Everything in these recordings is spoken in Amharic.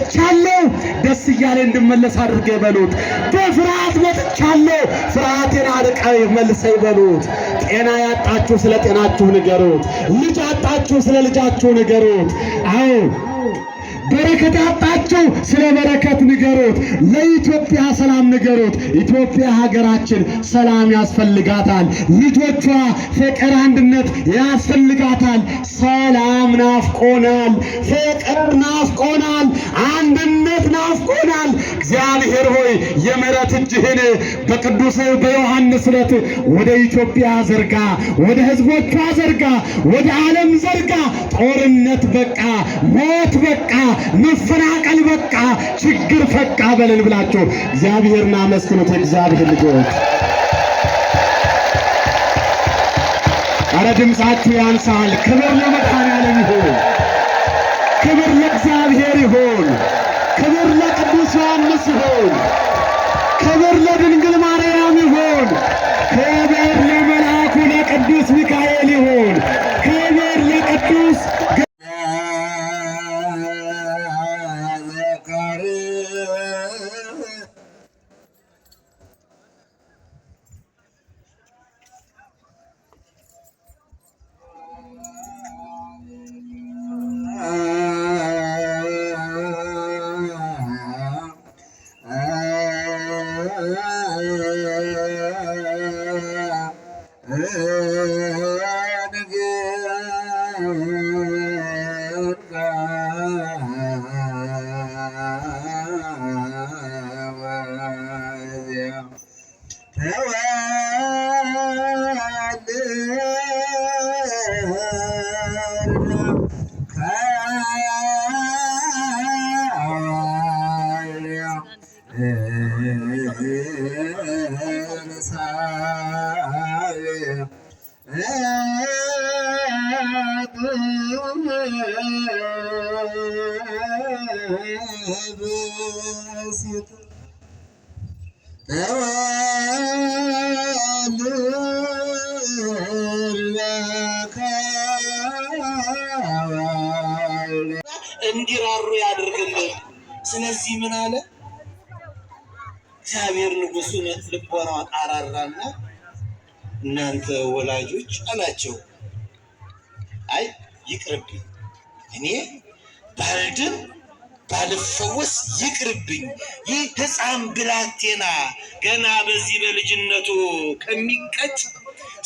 መጥቻለሁ ደስ እያለ እንድመለስ አድርገህ በሉት። በፍርሃት መጥቻለሁ ፍርሃቴን አርቀህ መልሰህ በሉት። ጤና ያጣችሁ ስለ ጤናችሁ ንገሩት። ልጅ ያጣችሁ ስለ ልጃችሁ ንገሩት። አዎ በረከት ያጣችሁ ስለ በረከት ንገሩት። ለኢትዮጵያ ሰላም ንገሩት። ኢትዮጵያ ሀገራችን ሰላም ያስፈልጋታል። ልጆቿ ፍቅር፣ አንድነት ያስፈልጋታል። ሰላም ናፍቆናል፣ ፍቅር ናፍቆናል፣ አንድነት ናፍቆናል። እግዚአብሔር ሆይ የምሕረት እጅህን በቅዱስ በዮሐንስ ዕለት ወደ ኢትዮጵያ ዘርጋ፣ ወደ ሕዝቦቿ ዘርጋ፣ ወደ ዓለም ዘርጋ። ጦርነት በቃ፣ ሞት በቃ፣ መፈናቀል በቃ፣ ችግር ፈቃ በለን ብላችሁ እግዚአብሔርን አመስግኑት። እግዚአብሔር ልጆች አረ ድምፃችሁ ያንሳል። ክብር ለመድኃኔዓለም ይሁን፣ ክብር ለእግዚአብሔር ይሁን፣ ክብር ለቅዱስ ዮሐንስ ይሁን፣ ክብር ለድንግል ማርያም ይሁን፣ ክብር ለመልአኩ ለቅዱስ ሚካኤል ይሁን፣ ክብር ለቅዱስ እንዲራሩ ያድርግልን። ስለዚህ ምን አለ እግዚአብሔር ንጉሡን ልቦናው አራራና እናንተ ወላጆች አላቸው፣ አይ ይቅርብኝ፣ እኔ ባልድን ባልፈወስ ይቅርብኝ። ይህ ሕፃን ብላቴና ገና በዚህ በልጅነቱ ከሚቀጭ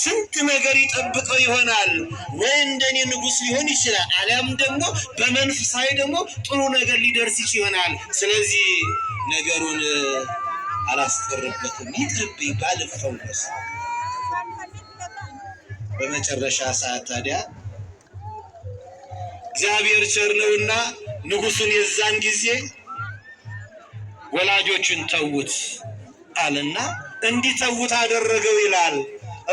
ስንት ነገር ይጠብቀው ይሆናል። ወይ እንደኔ ንጉሥ ሊሆን ይችላል፣ አሊያም ደግሞ በመንፈሳዊ ደግሞ ጥሩ ነገር ሊደርስ ይሆናል። ስለዚህ ነገሩን አላስቀርበትም፣ ይቅርብኝ ባልፈወስ። በመጨረሻ ሰዓት ታዲያ እግዚአብሔር ቸር ነውና ንጉሡን የዛን ጊዜ ወላጆቹን ተዉት አለና እንዲተዉት አደረገው ይላል።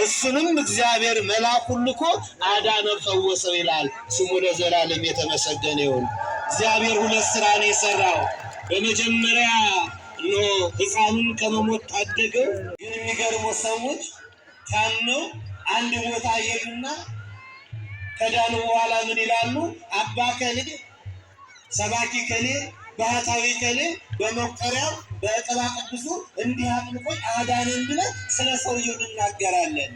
እሱንም እግዚአብሔር መልአኩን ልኮ አዳነው፣ ፈወሰው ይላል። ስሙ ለዘላለም የተመሰገነ ይሁን። እግዚአብሔር ሁለት ስራ ነው የሰራው። በመጀመሪያ ነው ሕፃኑን ከመሞት ታደገው። ግን የሚገርሙ ሰዎች ታመው አንድ ቦታ ሄዱና ከዳኑ በኋላ ምን ይላሉ? አባ ከሌ፣ ሰባኪ ከሌ፣ ባህታዊ ከሌ በመቁጠሪያው በዕቅባ ቅዱሱ እንዲህ አጥምቆ አዳነን ብለን ስለ ሰውየው እንናገራለን።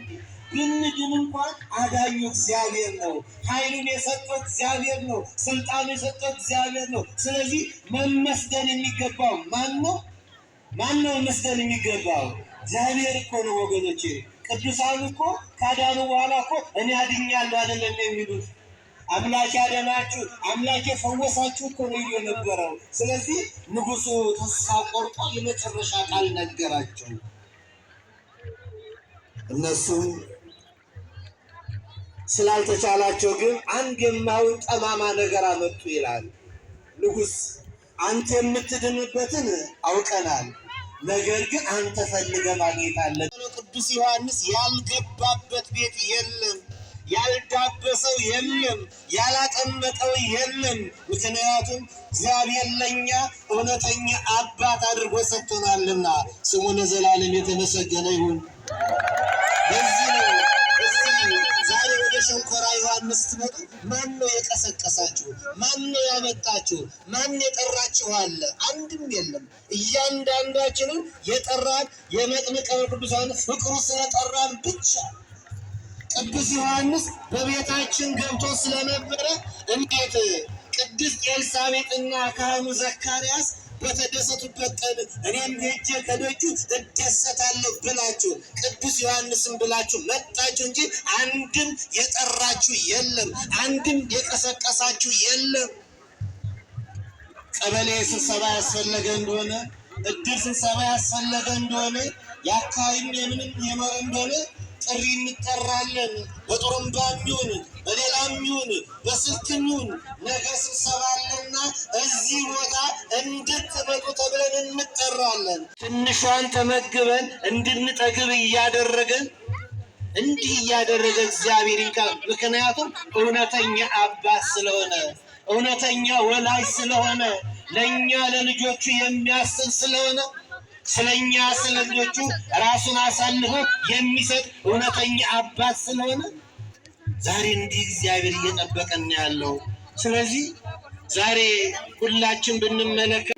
ብንድን እንኳን አዳኙ እግዚአብሔር ነው። ኃይሉን የሰጠው እግዚአብሔር ነው። ስልጣኑ የሰጠው እግዚአብሔር ነው። ስለዚህ መመስገን የሚገባው ማን ነው? ማን ነው መመስገን የሚገባው? እግዚአብሔር እኮ ነው ወገኖቼ። ቅዱሳን እኮ ካዳኑ በኋላ እኮ እኔ አድኛለሁ አይደለም የሚሉት። አምላክ ያደናችሁ፣ አምላክ የፈወሳችሁ እኮ ነው የነበረው። ስለዚህ ንጉሡ ተስፋ ቆርጦ የመጨረሻ ቃል ነገራቸው። እነሱም ስላልተቻላቸው ግን አንድ የማይሆን ጠማማ ነገር አመጡ ይላል። ንጉሥ አንተ የምትድንበትን አውቀናል፣ ነገር ግን አንተ ፈልገህ ማግኘት አለብህ። ቅዱስ ዮሐንስ ያልገባበት ቤት የለም፣ ያልዳበሰው የለም፣ ያላጠመቀው የለም። ምክንያቱም እግዚአብሔር ለኛ እውነተኛ አባት አድርጎ ሰጥቶናልና ስሙ ለዘላለም የተመሰገነ ይሁን። በዚህ ነው ዛሬ ወደ ሸንኮራ ዮሐንስ ትመጡ ማን ነው የቀሰቀሳችሁ? ማን ነው ያመጣችሁ? ማን የጠራችሁ አለ? አንድም የለም። እያንዳንዳችንን የጠራን የመጥምቀ ቅዱሳን ፍቅሩ ስለጠራን ብቻ። ቅዱስ ዮሐንስ በቤታችን ገብቶ ስለነበረ እንዴት ቅድስት ኤልሳቤጥና ካህኑ ዘካርያስ በተደሰቱበት ቀን እኔም ሄጄ ከደጁ እደሰታለሁ ብላችሁ ቅዱስ ዮሐንስን ብላችሁ መጣችሁ እንጂ አንድም የጠራችሁ የለም፣ አንድም የቀሰቀሳችሁ የለም። ቀበሌ ስብሰባ ያስፈለገ እንደሆነ፣ እድር ስብሰባ ያስፈለገ እንደሆነ፣ የአካባቢም የምንም የመረ እንደሆነ ጥሪ እንጠራለን። በጥሩምባም ይሁን በሌላም ይሁን በስልክም ይሁን ነገ ስብሰባ አለና እዚህ ቦታ እንድትመጡ ተብለን እንጠራለን። ትንሿን ተመግበን እንድንጠግብ እያደረገን እንዲህ እያደረገ እግዚአብሔር ይልካል። ምክንያቱም እውነተኛ አባት ስለሆነ፣ እውነተኛ ወላጅ ስለሆነ፣ ለእኛ ለልጆቹ የሚያስብ ስለሆነ፣ ስለኛ ስለ ልጆቹ ራሱን አሳልፎ የሚሰጥ እውነተኛ አባት ስለሆነ ዛሬ እንዲህ እግዚአብሔር እየጠበቀን ያለው። ስለዚህ ዛሬ ሁላችን ብንመለከት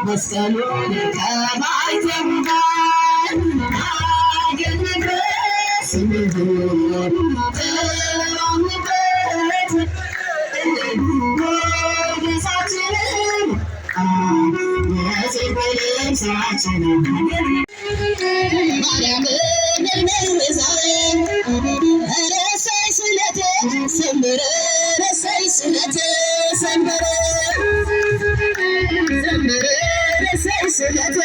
መስቀሉን ከማይተምዳን አገር ስምህን ተራምበት ሞገሳችንን የጽድቅንም ስራችንን ማርያምን እንመዛለን ረሳይ ስለቴ ሰምረ ረሳይ ስለቴ ሰምረ ስለቴ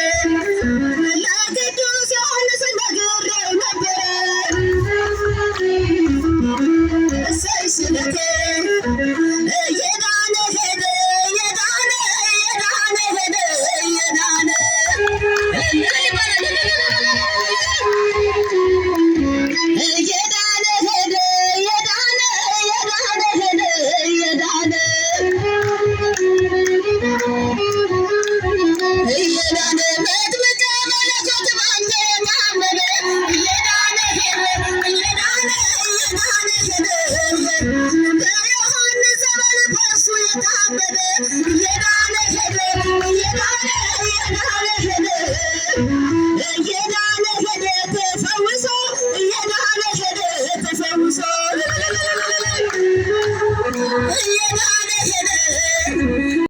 ለቅዱስ ዮሐንስ ነግሬው ነበረ እሰይ ስለቴ የዳነ ሄደ የዳነ የዳነ ሄደ የዳነ የዳነ ሄደ የዳነ የዳነ ሄደ የዳነ እየዳነ መጥምቀ መለኮት ባንተ